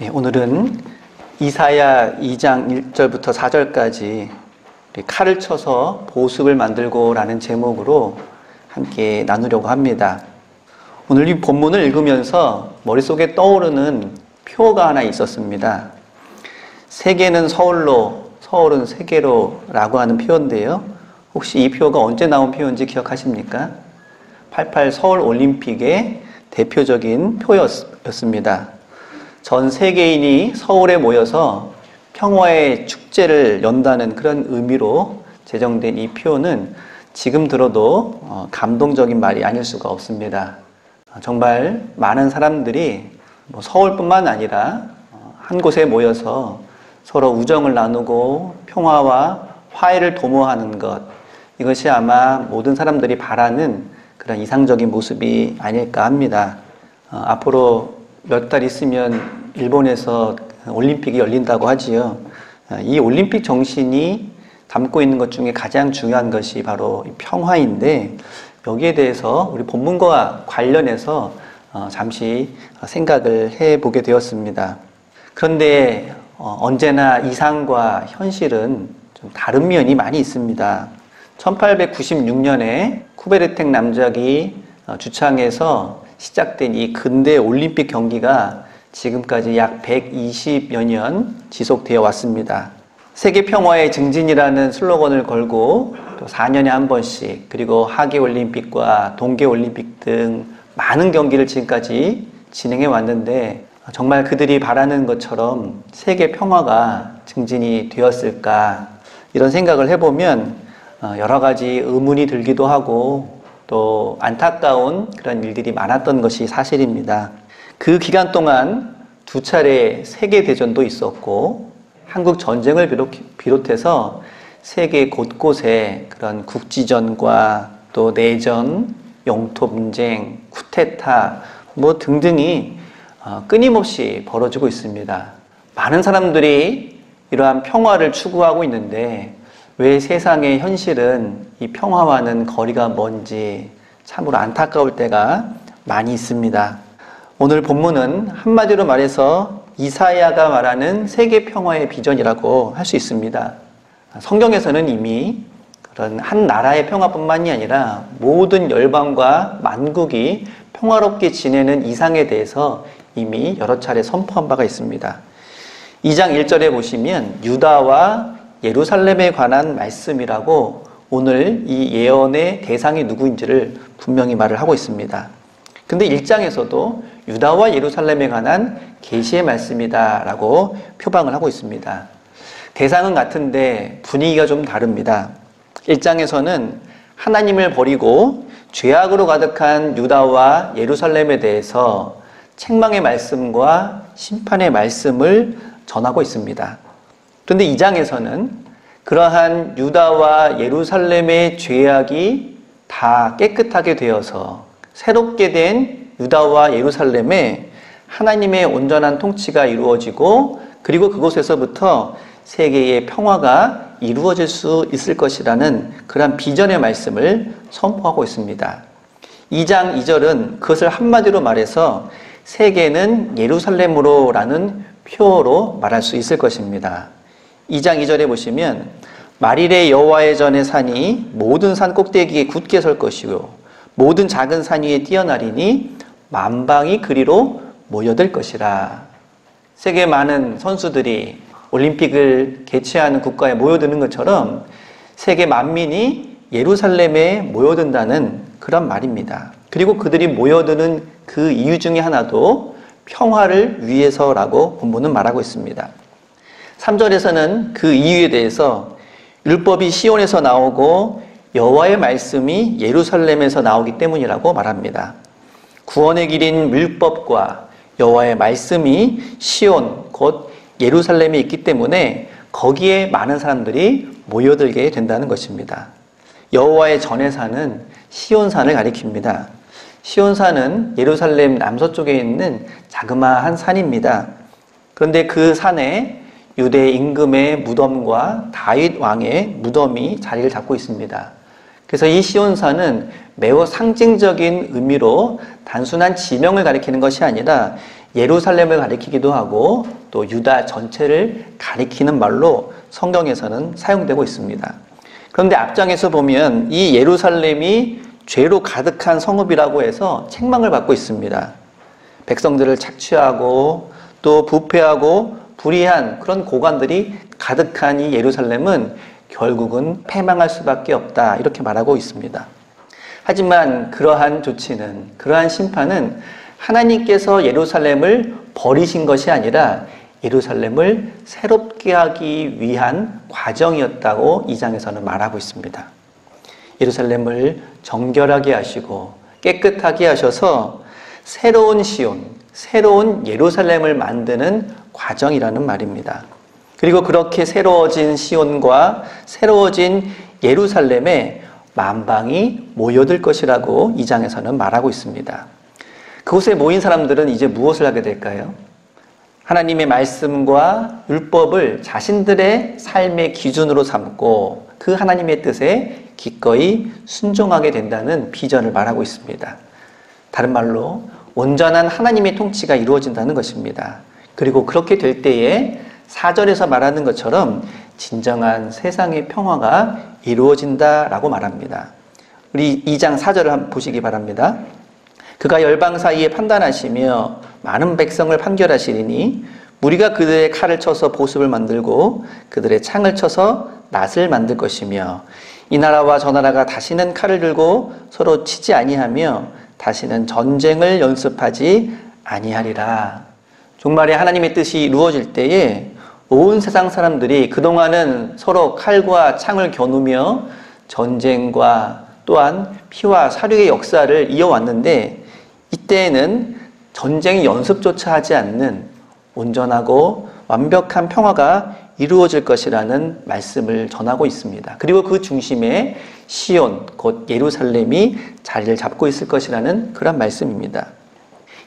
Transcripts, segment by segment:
오늘은 이사야 2장 1절부터 4절까지 칼을 쳐서 보습을 만들고 라는 제목으로 함께 나누려고 합니다. 오늘 이 본문을 읽으면서 머릿속에 떠오르는 표어가 하나 있었습니다. 세계는 서울로, 서울은 세계로 라고 하는 표어인데요. 혹시 이 표어가 언제 나온 표어인지 기억하십니까? 88 서울올림픽의 대표적인 표어였습니다. 전 세계인이 서울에 모여서 평화의 축제를 연다는 그런 의미로 제정된 이 표현은 지금 들어도 감동적인 말이 아닐 수가 없습니다. 정말 많은 사람들이 서울뿐만 아니라 한 곳에 모여서 서로 우정을 나누고 평화와 화해를 도모하는 것, 이것이 아마 모든 사람들이 바라는 그런 이상적인 모습이 아닐까 합니다. 앞으로 몇 달 있으면 일본에서 올림픽이 열린다고 하지요. 이 올림픽 정신이 담고 있는 것 중에 가장 중요한 것이 바로 평화인데, 여기에 대해서 우리 본문과 관련해서 잠시 생각을 해보게 되었습니다. 그런데 언제나 이상과 현실은 좀 다른 면이 많이 있습니다. 1896년에 쿠베르탱 남작이 주창해서 시작된 이 근대 올림픽 경기가 지금까지 약 120여 년 지속되어 왔습니다. 세계 평화의 증진이라는 슬로건을 걸고 또 4년에 한 번씩, 그리고 하계올림픽과 동계올림픽 등 많은 경기를 지금까지 진행해 왔는데, 정말 그들이 바라는 것처럼 세계 평화가 증진이 되었을까, 이런 생각을 해보면 여러 가지 의문이 들기도 하고 또 안타까운 그런 일들이 많았던 것이 사실입니다. 그 기간 동안 두 차례 세계대전도 있었고, 한국 전쟁을 비롯해서 세계 곳곳에 그런 국지전과 또 내전, 영토 분쟁, 쿠데타 등등이 끊임없이 벌어지고 있습니다. 많은 사람들이 이러한 평화를 추구하고 있는데, 왜 세상의 현실은 이 평화와는 거리가 먼지 참으로 안타까울 때가 많이 있습니다. 오늘 본문은 한마디로 말해서 이사야가 말하는 세계 평화의 비전이라고 할 수 있습니다. 성경에서는 이미 그런 한 나라의 평화뿐만이 아니라 모든 열방과 만국이 평화롭게 지내는 이상에 대해서 이미 여러 차례 선포한 바가 있습니다. 2장 1절에 보시면 유다와 예루살렘에 관한 말씀이라고 오늘 이 예언의 대상이 누구인지를 분명히 말을 하고 있습니다. 근데 1장에서도 유다와 예루살렘에 관한 계시의 말씀이다 라고 표방을 하고 있습니다. 대상은 같은데 분위기가 좀 다릅니다. 1장에서는 하나님을 버리고 죄악으로 가득한 유다와 예루살렘에 대해서 책망의 말씀과 심판의 말씀을 전하고 있습니다. 그런데 2장에서는 그러한 유다와 예루살렘의 죄악이 다 깨끗하게 되어서 새롭게 된 유다와 예루살렘에 하나님의 온전한 통치가 이루어지고, 그리고 그곳에서부터 세계의 평화가 이루어질 수 있을 것이라는 그런 비전의 말씀을 선포하고 있습니다. 2장 2절은 그것을 한마디로 말해서 세계는 예루살렘으로 라는 표어로 말할 수 있을 것입니다. 2장 2절에 보시면 만일의 여호와의 전의 산이 모든 산 꼭대기에 굳게 설 것이요 모든 작은 산 위에 뛰어나리니 만방이 그리로 모여들 것이라. 세계 많은 선수들이 올림픽을 개최하는 국가에 모여드는 것처럼 세계 만민이 예루살렘에 모여든다는 그런 말입니다. 그리고 그들이 모여드는 그 이유 중에 하나도 평화를 위해서라고 본문은 말하고 있습니다. 3절에서는 그 이유에 대해서 율법이 시온에서 나오고 여호와의 말씀이 예루살렘에서 나오기 때문이라고 말합니다. 구원의 길인 율법과 여호와의 말씀이 시온 곧 예루살렘에 있기 때문에 거기에 많은 사람들이 모여들게 된다는 것입니다. 여호와의 전의 산은 시온산을 가리킵니다. 시온산은 예루살렘 남서쪽에 있는 자그마한 산입니다. 그런데 그 산에 유대 임금의 무덤과 다윗 왕의 무덤이 자리를 잡고 있습니다. 그래서 이 시온산은 매우 상징적인 의미로 단순한 지명을 가리키는 것이 아니라 예루살렘을 가리키기도 하고 또 유다 전체를 가리키는 말로 성경에서는 사용되고 있습니다. 그런데 앞장에서 보면 이 예루살렘이 죄로 가득한 성읍이라고 해서 책망을 받고 있습니다. 백성들을 착취하고 또 부패하고 불의한 그런 고관들이 가득한 이 예루살렘은 결국은 패망할 수밖에 없다, 이렇게 말하고 있습니다. 하지만 그러한 조치는, 그러한 심판은 하나님께서 예루살렘을 버리신 것이 아니라 예루살렘을 새롭게 하기 위한 과정이었다고 이 장에서는 말하고 있습니다. 예루살렘을 정결하게 하시고 깨끗하게 하셔서 새로운 시온, 새로운 예루살렘을 만드는 과정이라는 말입니다. 그리고 그렇게 새로워진 시온과 새로워진 예루살렘에 만방이 모여들 것이라고 이 장에서는 말하고 있습니다. 그곳에 모인 사람들은 이제 무엇을 하게 될까요? 하나님의 말씀과 율법을 자신들의 삶의 기준으로 삼고 그 하나님의 뜻에 기꺼이 순종하게 된다는 비전을 말하고 있습니다. 다른 말로 온전한 하나님의 통치가 이루어진다는 것입니다. 그리고 그렇게 될 때에 4절에서 말하는 것처럼 진정한 세상의 평화가 이루어진다라고 말합니다. 우리 2장 4절을 한번 보시기 바랍니다. 그가 열방 사이에 판단하시며 많은 백성을 판결하시리니 무리가 그들의 칼을 쳐서 보습을 만들고 그들의 창을 쳐서 낫을 만들 것이며 이 나라와 저 나라가 다시는 칼을 들고 서로 치지 아니하며 다시는 전쟁을 연습하지 아니하리라. 종말에 하나님의 뜻이 이루어질 때에 온 세상 사람들이 그동안은 서로 칼과 창을 겨누며 전쟁과 또한 피와 사륙의 역사를 이어왔는데 이때에는 전쟁 연습조차 하지 않는 온전하고 완벽한 평화가 이루어질 것이라는 말씀을 전하고 있습니다. 그리고 그 중심에 시온, 곧 예루살렘이 자리를 잡고 있을 것이라는 그런 말씀입니다.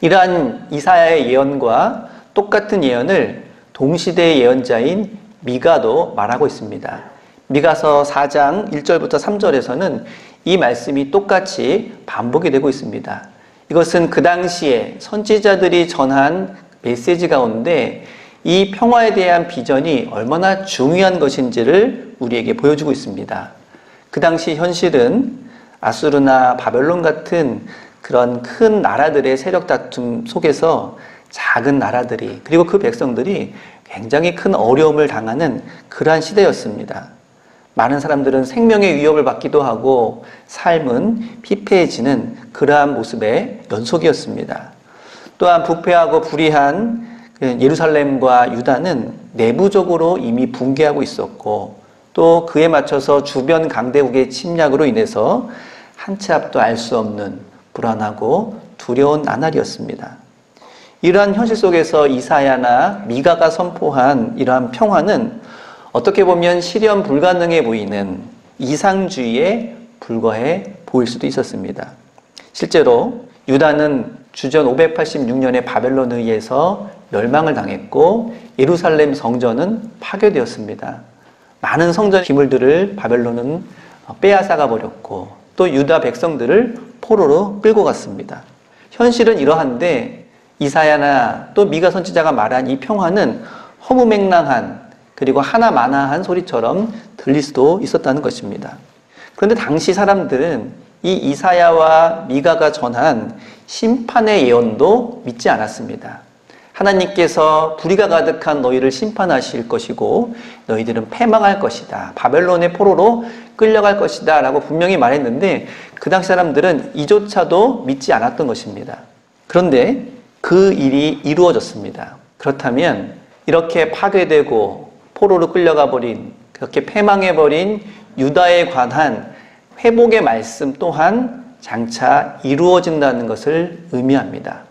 이러한 이사야의 예언과 똑같은 예언을 동시대의 예언자인 미가도 말하고 있습니다. 미가서 4장 1절부터 3절에서는 이 말씀이 똑같이 반복이 되고 있습니다. 이것은 그 당시에 선지자들이 전한 메시지 가운데 이 평화에 대한 비전이 얼마나 중요한 것인지를 우리에게 보여주고 있습니다. 그 당시 현실은 아수르나 바벨론 같은 그런 큰 나라들의 세력 다툼 속에서 작은 나라들이, 그리고 그 백성들이 굉장히 큰 어려움을 당하는 그러한 시대였습니다. 많은 사람들은 생명의 위협을 받기도 하고 삶은 피폐해지는 그러한 모습의 연속이었습니다. 또한 부패하고 불의한 예루살렘과 유다는 내부적으로 이미 붕괴하고 있었고 또 그에 맞춰서 주변 강대국의 침략으로 인해서 한 치 앞도 알 수 없는 불안하고 두려운 나날이었습니다. 이러한 현실 속에서 이사야나 미가가 선포한 이러한 평화는 어떻게 보면 실현 불가능해 보이는 이상주의에 불과해 보일 수도 있었습니다. 실제로 유다는 주전 586년에 바벨론에 의해서 멸망을 당했고 예루살렘 성전은 파괴되었습니다. 많은 성전 기물들을 바벨론은 빼앗아가 버렸고 또 유다 백성들을 포로로 끌고 갔습니다. 현실은 이러한데 이사야나 또 미가 선지자가 말한 이 평화는 허무맹랑한 그리고 하나마나한 소리처럼 들릴 수도 있었다는 것입니다. 그런데 당시 사람들은 이 이사야와 미가가 전한 심판의 예언도 믿지 않았습니다. 하나님께서 불의가 가득한 너희를 심판하실 것이고 너희들은 패망할 것이다. 바벨론의 포로로 끌려갈 것이다 라고 분명히 말했는데 그 당시 사람들은 이조차도 믿지 않았던 것입니다. 그런데 그 일이 이루어졌습니다. 그렇다면 이렇게 파괴되고 포로로 끌려가 버린, 그렇게 패망해버린 유다에 관한 회복의 말씀 또한 장차 이루어진다는 것을 의미합니다.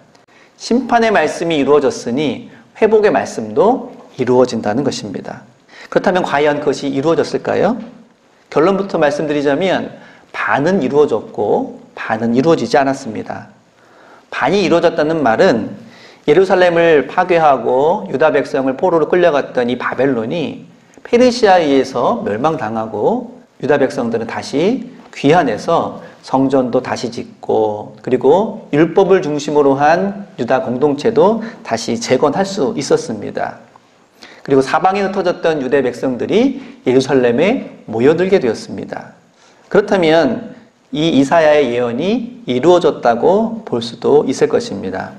심판의 말씀이 이루어졌으니 회복의 말씀도 이루어진다는 것입니다. 그렇다면 과연 그것이 이루어졌을까요? 결론부터 말씀드리자면 반은 이루어졌고 반은 이루어지지 않았습니다. 반이 이루어졌다는 말은 예루살렘을 파괴하고 유다 백성을 포로로 끌려갔던 이 바벨론이 페르시아에 의해서 멸망당하고 유다 백성들은 다시 귀환해서 성전도 다시 짓고 그리고 율법을 중심으로 한 유다 공동체도 다시 재건할 수 있었습니다. 그리고 사방에 흩어졌던 유대 백성들이 예루살렘에 모여들게 되었습니다. 그렇다면 이 이사야의 예언이 이루어졌다고 볼 수도 있을 것입니다.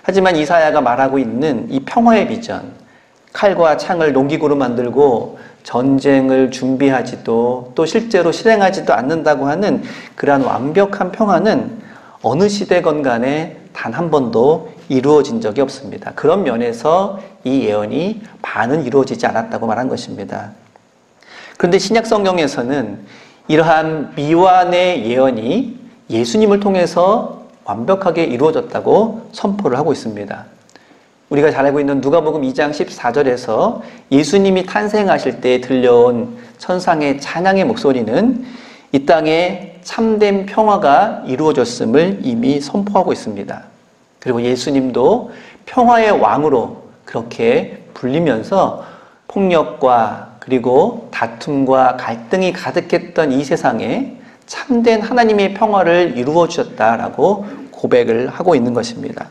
하지만 이사야가 말하고 있는 이 평화의 비전, 칼과 창을 농기구로 만들고 전쟁을 준비하지도 또 실제로 실행하지도 않는다고 하는 그러한 완벽한 평화는 어느 시대건 간에 단 한 번도 이루어진 적이 없습니다. 그런 면에서 이 예언이 반은 이루어지지 않았다고 말한 것입니다. 그런데 신약 성경에서는 이러한 미완의 예언이 예수님을 통해서 완벽하게 이루어졌다고 선포를 하고 있습니다. 우리가 잘 알고 있는 누가복음 2장 14절에서 예수님이 탄생하실 때 들려온 천상의 찬양의 목소리는 이 땅에 참된 평화가 이루어졌음을 이미 선포하고 있습니다. 그리고 예수님도 평화의 왕으로 그렇게 불리면서 폭력과 그리고 다툼과 갈등이 가득했던 이 세상에 참된 하나님의 평화를 이루어 주셨다라고 고백을 하고 있는 것입니다.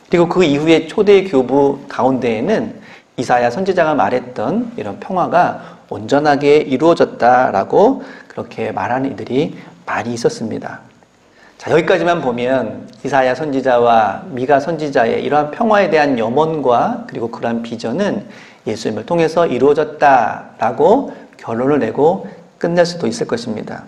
그리고 그 이후에 초대 교부 가운데에는 이사야 선지자가 말했던 이런 평화가 온전하게 이루어졌다라고 그렇게 말하는 이들이 많이 있었습니다. 자, 여기까지만 보면 이사야 선지자와 미가 선지자의 이러한 평화에 대한 염원과 그리고 그러한 비전은 예수님을 통해서 이루어졌다라고 결론을 내고 끝낼 수도 있을 것입니다.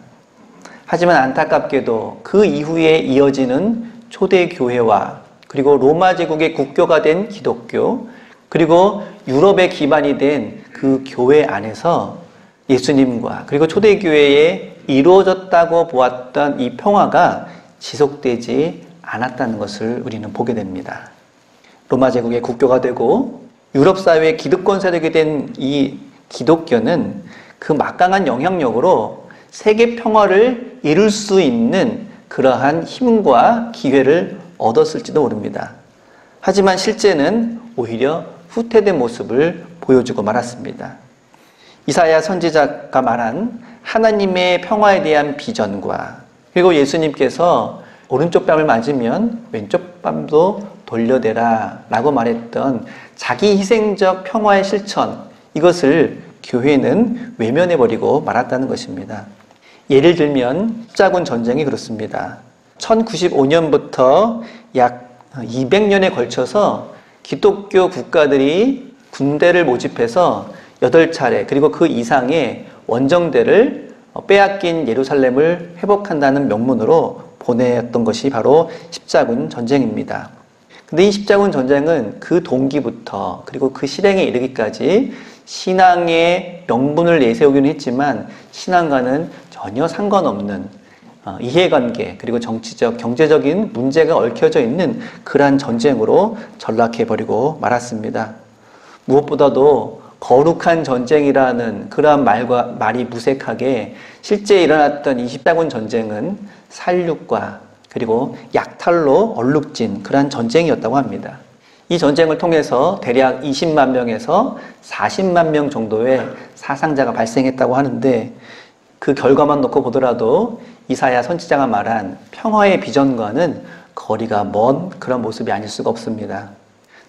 하지만 안타깝게도 그 이후에 이어지는 초대 교회와 그리고 로마 제국의 국교가 된 기독교, 그리고 유럽의 기반이 된 그 교회 안에서 예수님과 그리고 초대교회에 이루어졌다고 보았던 이 평화가 지속되지 않았다는 것을 우리는 보게 됩니다. 로마 제국의 국교가 되고 유럽 사회의 기득권 세력이 된 이 기독교는 그 막강한 영향력으로 세계 평화를 이룰 수 있는 그러한 힘과 기회를 얻었을지도 모릅니다. 하지만 실제는 오히려 후퇴된 모습을 보여주고 말았습니다. 이사야 선지자가 말한 하나님의 평화에 대한 비전과 그리고 예수님께서 오른쪽 뺨을 맞으면 왼쪽 뺨도 돌려대라 라고 말했던 자기 희생적 평화의 실천, 이것을 교회는 외면해버리고 말았다는 것입니다. 예를 들면 십자군 전쟁이 그렇습니다. 1095년부터 약 200년에 걸쳐서 기독교 국가들이 군대를 모집해서 8차례 그리고 그 이상의 원정대를 빼앗긴 예루살렘을 회복한다는 명분으로 보냈던 것이 바로 십자군 전쟁입니다. 근데 이 십자군 전쟁은 그 동기부터 그리고 그 실행에 이르기까지 신앙의 명분을 내세우기는 했지만 신앙과는 전혀 상관없는 이해관계 그리고 정치적, 경제적인 문제가 얽혀져 있는 그러한 전쟁으로 전락해버리고 말았습니다. 무엇보다도 거룩한 전쟁이라는 그러한 말이 무색하게 실제 일어났던 이 십자군 전쟁은 살육과 그리고 약탈로 얼룩진 그러한 전쟁이었다고 합니다. 이 전쟁을 통해서 대략 20만 명에서 40만 명 정도의 사상자가 발생했다고 하는데 그 결과만 놓고 보더라도 이사야 선지자가 말한 평화의 비전과는 거리가 먼 그런 모습이 아닐 수가 없습니다.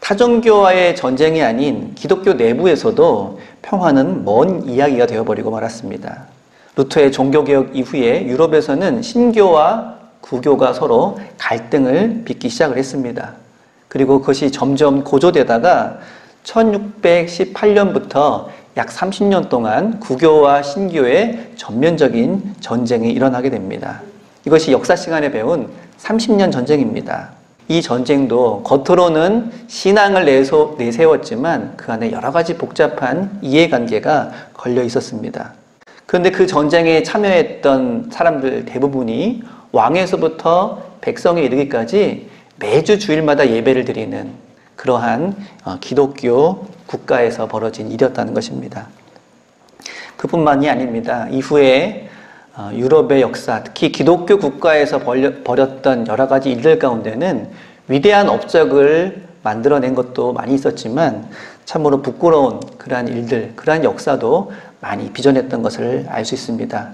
타종교와의 전쟁이 아닌 기독교 내부에서도 평화는 먼 이야기가 되어버리고 말았습니다. 루터의 종교개혁 이후에 유럽에서는 신교와 구교가 서로 갈등을 빚기 시작을 했습니다. 그리고 그것이 점점 고조되다가 1618년부터 약 30년 동안 구교와 신교의 전면적인 전쟁이 일어나게 됩니다. 이것이 역사 시간에 배운 30년 전쟁입니다. 이 전쟁도 겉으로는 신앙을 내세웠지만 그 안에 여러 가지 복잡한 이해관계가 걸려 있었습니다. 그런데 그 전쟁에 참여했던 사람들 대부분이 왕에서부터 백성에 이르기까지 매주 주일마다 예배를 드리는 그러한 기독교 국가에서 벌어진 일이었다는 것입니다. 그뿐만이 아닙니다. 이후에 유럽의 역사, 특히 기독교 국가에서 벌였던 여러 가지 일들 가운데는 위대한 업적을 만들어낸 것도 많이 있었지만 참으로 부끄러운 그러한 일들, 그러한 역사도 많이 빚어냈던 것을 알 수 있습니다.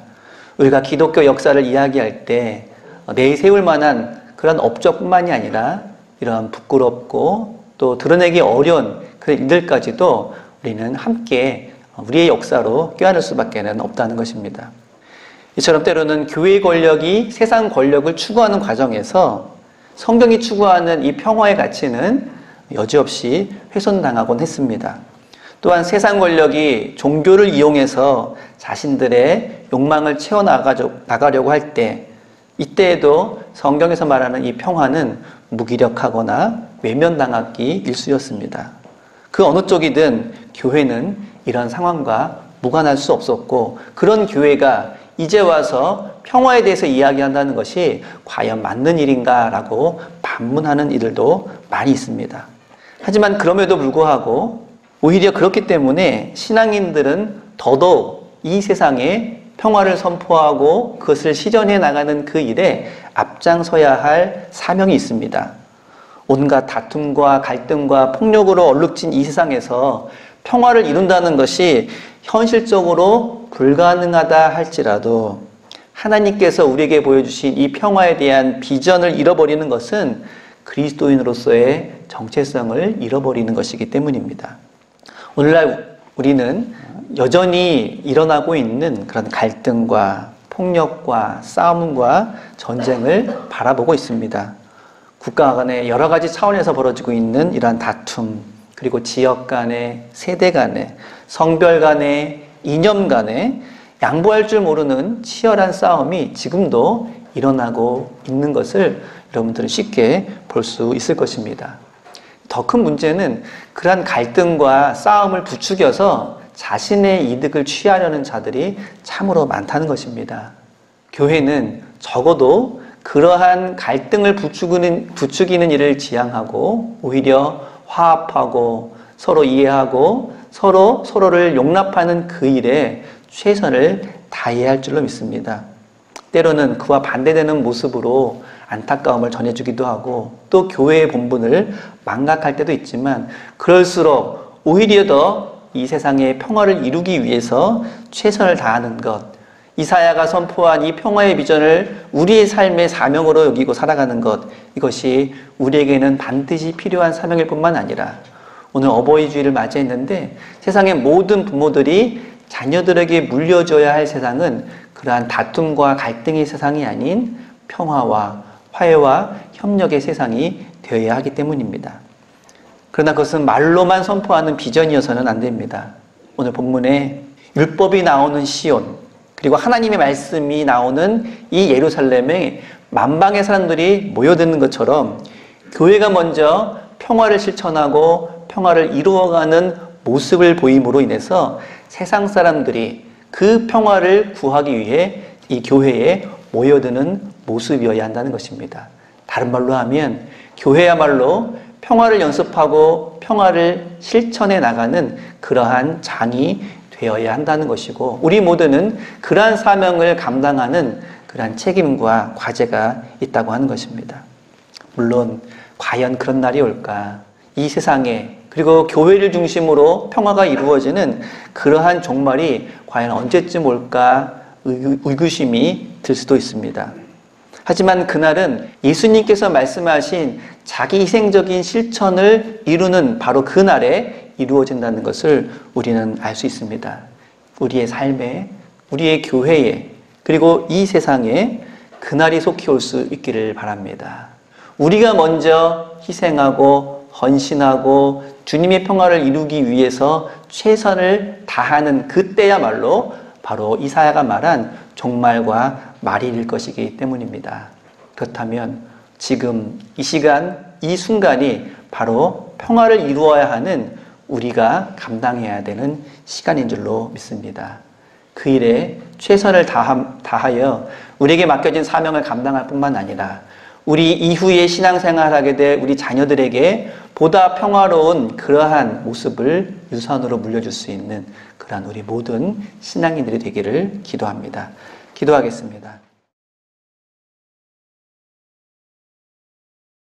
우리가 기독교 역사를 이야기할 때 내세울 만한 그런 업적뿐만이 아니라 이러한 부끄럽고 또 드러내기 어려운 그런 일들까지도 우리는 함께 우리의 역사로 껴안을 수밖에 없다는 것입니다. 이처럼 때로는 교회의 권력이 세상 권력을 추구하는 과정에서 성경이 추구하는 이 평화의 가치는 여지없이 훼손당하곤 했습니다. 또한 세상 권력이 종교를 이용해서 자신들의 욕망을 채워나가려고 할 때, 이때에도 성경에서 말하는 이 평화는 무기력하거나 외면당하기 일쑤였습니다. 그 어느 쪽이든 교회는 이런 상황과 무관할 수 없었고, 그런 교회가 이제 와서 평화에 대해서 이야기한다는 것이 과연 맞는 일인가 라고 반문하는 이들도 많이 있습니다. 하지만 그럼에도 불구하고 오히려 그렇기 때문에 신앙인들은 더더욱 이 세상에 평화를 선포하고 그것을 실현해 나가는 그 일에 앞장서야 할 사명이 있습니다. 온갖 다툼과 갈등과 폭력으로 얼룩진 이 세상에서 평화를 이룬다는 것이 현실적으로 불가능하다 할지라도 하나님께서 우리에게 보여주신 이 평화에 대한 비전을 잃어버리는 것은 그리스도인으로서의 정체성을 잃어버리는 것이기 때문입니다. 오늘날 우리는 여전히 일어나고 있는 그런 갈등과 폭력과 싸움과 전쟁을 바라보고 있습니다. 국가 간의 여러 가지 차원에서 벌어지고 있는 이러한 다툼, 그리고 지역 간의, 세대 간의, 성별 간의, 이념 간의 양보할 줄 모르는 치열한 싸움이 지금도 일어나고 있는 것을 여러분들은 쉽게 볼 수 있을 것입니다. 더 큰 문제는 그러한 갈등과 싸움을 부추겨서 자신의 이득을 취하려는 자들이 참으로 많다는 것입니다. 교회는 적어도 그러한 갈등을 부추기는 일을 지향하고 오히려 화합하고 서로 이해하고 서로를 용납하는 그 일에 최선을 다해야 할 줄로 믿습니다. 때로는 그와 반대되는 모습으로 안타까움을 전해주기도 하고 또 교회의 본분을 망각할 때도 있지만 그럴수록 오히려 더 이 세상의 평화를 이루기 위해서 최선을 다하는 것, 이사야가 선포한 이 평화의 비전을 우리의 삶의 사명으로 여기고 살아가는 것, 이것이 우리에게는 반드시 필요한 사명일 뿐만 아니라 오늘 어버이 주일을 맞이했는데 세상의 모든 부모들이 자녀들에게 물려줘야 할 세상은 그러한 다툼과 갈등의 세상이 아닌 평화와 화해와 협력의 세상이 되어야 하기 때문입니다. 그러나 그것은 말로만 선포하는 비전이어서는 안 됩니다. 오늘 본문에 율법이 나오는 시온, 그리고 하나님의 말씀이 나오는 이 예루살렘에 만방의 사람들이 모여드는 것처럼 교회가 먼저 평화를 실천하고 평화를 이루어가는 모습을 보임으로 인해서 세상 사람들이 그 평화를 구하기 위해 이 교회에 모여드는 모습이어야 한다는 것입니다. 다른 말로 하면 교회야말로 평화를 연습하고 평화를 실천해 나가는 그러한 장이 되어야 한다는 것이고 우리 모두는 그러한 사명을 감당하는 그러한 책임과 과제가 있다고 하는 것입니다. 물론 과연 그런 날이 올까? 이 세상에 그리고 교회를 중심으로 평화가 이루어지는 그러한 종말이 과연 언제쯤 올까 의구심이 들 수도 있습니다. 하지만 그날은 예수님께서 말씀하신 자기 희생적인 실천을 이루는 바로 그날에 이루어진다는 것을 우리는 알 수 있습니다. 우리의 삶에, 우리의 교회에, 그리고 이 세상에 그날이 속히 올 수 있기를 바랍니다. 우리가 먼저 희생하고 헌신하고 주님의 평화를 이루기 위해서 최선을 다하는 그때야말로 바로 이사야가 말한 종말과 말일일 것이기 때문입니다. 그렇다면 지금 이 시간, 이 순간이 바로 평화를 이루어야 하는 우리가 감당해야 되는 시간인 줄로 믿습니다. 그 일에 최선을 다하여 우리에게 맡겨진 사명을 감당할 뿐만 아니라 우리 이후에 신앙생활하게 될 우리 자녀들에게 보다 평화로운 그러한 모습을 유산으로 물려줄 수 있는 그러한 우리 모든 신앙인들이 되기를 기도합니다. 기도하겠습니다.